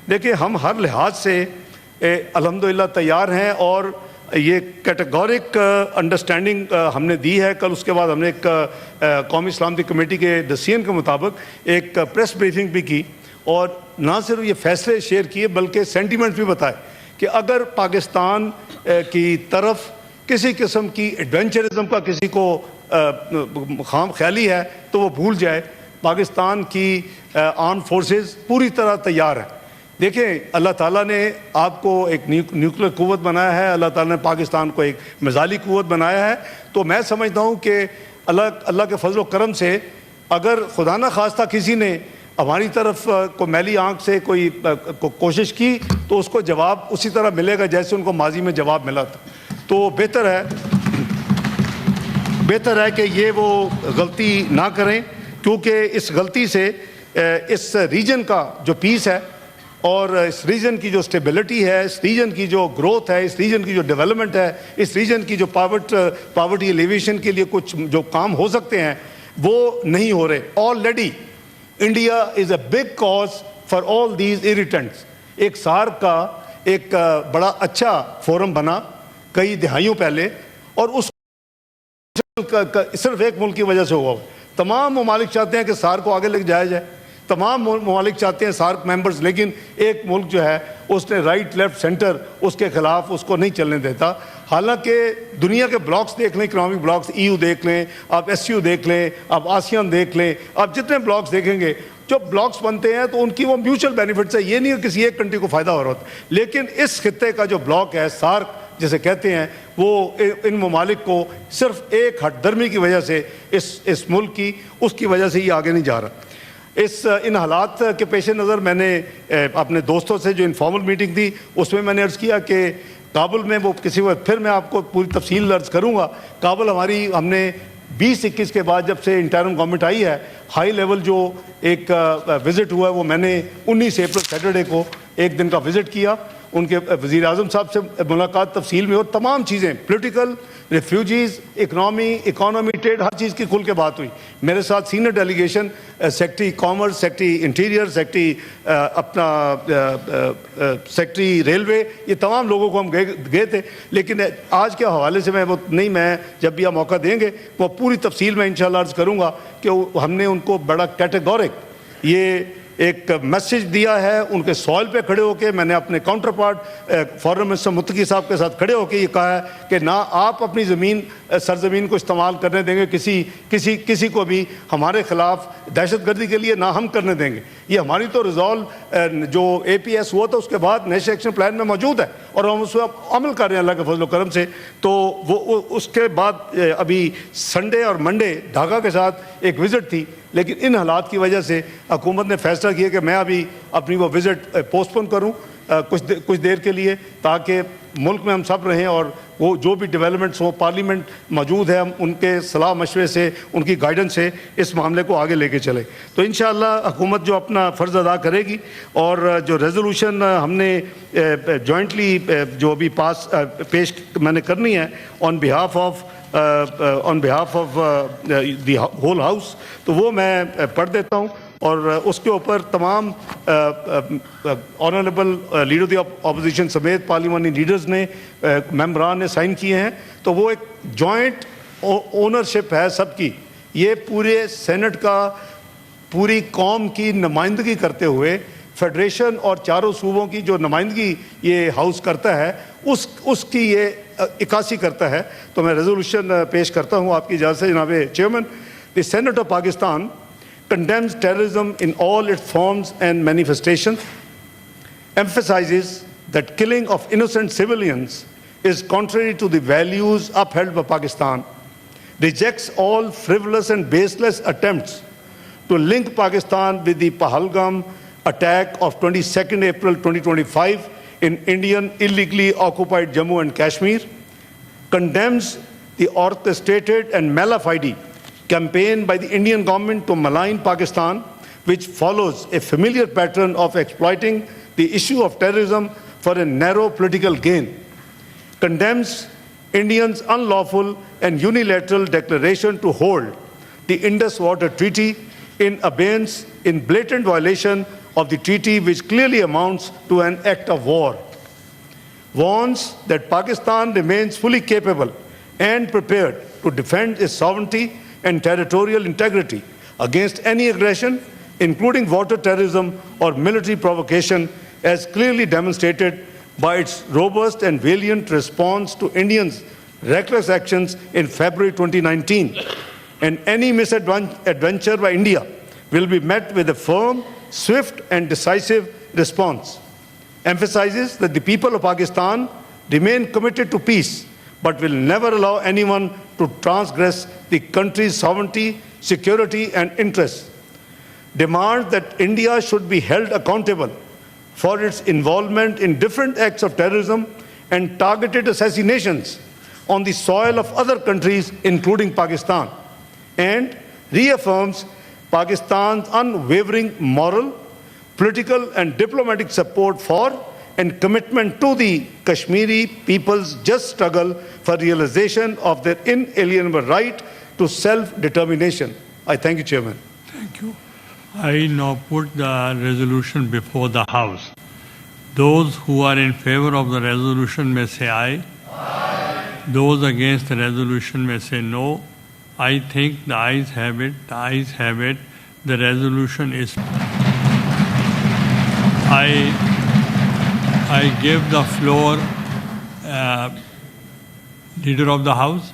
دیکھیں ہم ہر لحاظ سے الحمدللہ تیار ہیں، اور یہ کیٹیگورک انڈرسٹینڈنگ ہم نے دی ہے۔ کل اس کے بعد ہم نے ایک قومی سلامتی کمیٹی کے ڈسیزن کے مطابق ایک پریس بریفنگ بھی کی، اور نہ صرف یہ فیصلے شیئر کیے بلکہ سینٹیمنٹ بھی بتائے کہ اگر پاکستان کی طرف کسی قسم کی ایڈونچرزم کا کسی کو خام خیالی ہے تو وہ بھول جائے۔ پاکستان کی آرم فورسز پوری طرح تیار ہے۔ دیکھیں اللہ تعالیٰ نے آپ کو ایک نیوکلیر قوت بنایا ہے، اللہ تعالیٰ نے پاکستان کو ایک میزائلی قوت بنایا ہے، تو میں سمجھتا ہوں کہ اللہ کے فضل و کرم سے اگر خدا نہ خواستہ کسی نے ہماری طرف کو میلی آنکھ سے کوئی کوشش کی تو اس کو جواب اسی طرح ملے گا جیسے ان کو ماضی میں جواب ملا تھا۔ تو بہتر ہے کہ یہ وہ غلطی نہ کریں، کیونکہ اس غلطی سے اس ریجن کا جو پیس ہے اور اس ریجن کی جو سٹیبلٹی ہے، اس ریجن کی جو گروتھ ہے، اس ریجن کی جو ڈیولپمنٹ ہے، اس ریجن کی جو پاورٹی ایلیویشن کے لیے کچھ جو کام ہو سکتے ہیں وہ نہیں ہو رہے۔ Already India is a big cause for all these irritants. ایک سارک کا ایک بڑا اچھا فورم بنا کئی دہائیوں پہلے، اور اس صرف ایک ملک کی وجہ سے ہوا۔ تمام ممالک چاہتے ہیں کہ سارک کو آگے لے جایا جائے، تمام ممالک چاہتے ہیں سارک ممبرز، لیکن ایک ملک جو ہے اس نے رائٹ لیفٹ سینٹر اس کے خلاف اس کو نہیں چلنے دیتا۔ حالانکہ دنیا کے بلاکس دیکھ لیں، اکنامک بلاکس، ای یو دیکھ لیں، آپ ایس یو دیکھ لیں، آپ آسیان دیکھ لیں، آپ جتنے بلاکس دیکھیں گے جو بلاکس بنتے ہیں تو ان کی وہ میوچل بینیفٹس ہے، یہ نہیں ہے کسی ایک کنٹری کو فائدہ ہو رہا ہوتا۔ لیکن اس خطے کا جو بلاک ہے سارک جسے کہتے ہیں، وہ ان ممالک کو صرف ایک ہٹ درمی کی وجہ سے اس ملک کی اس کی وجہ سے یہ آگے نہیں جا رہا۔ ان حالات کے پیش نظر میں نے اپنے دوستوں سے جو انفارمل میٹنگ تھی اس میں نے عرض کیا کہ کابل میں وہ کسی وقت پھر میں آپ کو پوری تفصیل عرض کروں گا۔ کابل ہم نے 2021 کے بعد جب سے انٹرم گورنمنٹ آئی ہے، ہائی لیول جو ایک وزٹ ہوا ہے وہ میں نے 19 اپریل سیٹرڈے کو ایک دن کا وزٹ کیا، ان کے وزیر اعظم صاحب سے ملاقات تفصیل میں، اور تمام چیزیں پولیٹیکل، ریفیوجیز، اکانومی، ٹریڈ، ہر چیز کی کھل کے بات ہوئی۔ میرے ساتھ senior delegation secretary commerce, secretary interior, secretary railway, یہ تمام لوگوں کو ہم گئے تھے۔ لیکن آج کے حوالے سے میں جب بھی آپ موقع دیں گے وہ پوری تفصیل میں انشاءاللہ عرض کروں گا کہ ہم نے ان کو بڑا کیٹیگورک یہ ایک میسیج دیا ہے۔ ان کے سوال پہ کھڑے ہو کے میں نے اپنے کاؤنٹر پارٹ فارن منسٹر متقی صاحب کے ساتھ کھڑے ہو کے یہ کہا ہے کہ نہ آپ اپنی سرزمین کو استعمال کرنے دیں گے کسی کو بھی ہمارے خلاف دہشت گردی کے لیے، نہ ہم کرنے دیں گے۔ یہ ہماری تو ریزالو جو اے پی ایس ہوا تھا اس کے بعد نیشنل ایکشن پلان میں موجود ہے، اور ہم اس پر عمل کر رہے ہیں اللہ کے فضل و کرم سے۔ تو وہ اس کے بعد ابھی سنڈے اور منڈے ڈھاکہ کے ساتھ ایک وزٹ تھی، لیکن ان حالات کی وجہ سے حکومت نے فیصلہ کیا کہ میں ابھی اپنی وہ وزٹ پوسٹ پون کروں کچھ دیر کے لیے، تاکہ ملک میں ہم سب رہیں، اور وہ جو بھی ڈیولپمنٹس ہوں، پارلیمنٹ موجود ہے، ہم ان کے صلاح مشورے سے، ان کی گائیڈنس سے اس معاملے کو آگے لے کے چلیں۔ تو انشاءاللہ حکومت جو اپنا فرض ادا کرے گی، اور جو ریزولوشن ہم نے جوائنٹلی جو ابھی پیش میں نے کرنی ہے on behalf of the whole house, تو وہ میں پڑھ دیتا ہوں، اور اس کے اوپر تمام آنریبل لیڈر دی اپوزیشن سمیت پارلیمانی لیڈرز نے، ممبران نے سائن کیے ہیں۔ تو وہ ایک جوائنٹ اونرشپ ہے سب کی، یہ پورے سینٹ کا پوری قوم کی نمائندگی کرتے ہوئے، فیڈریشن اور چاروں صوبوں کی جو نمائندگی یہ ہاؤس کرتا ہے اس کی یہ عکاسی کرتا ہے۔ تو میں ریزولوشن پیش کرتا ہوں آپ کی اجازت سے جناب chairman. The senate of Pakistan condemns terrorism in all its forms and manifestations, emphasizes that killing of innocent civilians is contrary to the values upheld by Pakistan, rejects all frivolous and baseless attempts to link Pakistan with the Pahalgam attack of 22nd April 2025 in Indian illegally occupied Jammu and Kashmir, condemns the orchestrated and mala fide campaign by the Indian government to malign Pakistan, which follows a familiar pattern of exploiting the issue of terrorism for a narrow political gain, condemns Indians' unlawful and unilateral declaration to hold the Indus Water Treaty in abeyance, in blatant violation of the treaty, which clearly amounts to an act of war, warns that Pakistan remains fully capable and prepared to defend its sovereignty and territorial integrity against any aggression, including water terrorism or military provocation, as clearly demonstrated by its robust and valiant response to Indians' reckless actions in February 2019. And any misadventure by India will be met with a firm, swift, and decisive response. Emphasizes that the people of Pakistan remain committed to peace, but will never allow anyone to transgress the country's sovereignty, security, and interests. Demands that India should be held accountable for its involvement in different acts of terrorism and targeted assassinations on the soil of other countries, including Pakistan, and reaffirms Pakistan's unwavering moral, political, and diplomatic support for and commitment to the Kashmiri people's just struggle for realization of their inalienable right to self-determination. I thank you, Chairman. Thank you. I now put the resolution before the House. Those who are in favor of the resolution may say aye. Aye. Those against the resolution may say no. I think the ayes have it. The ayes have it. The resolution is. I give the floor Leader of the House.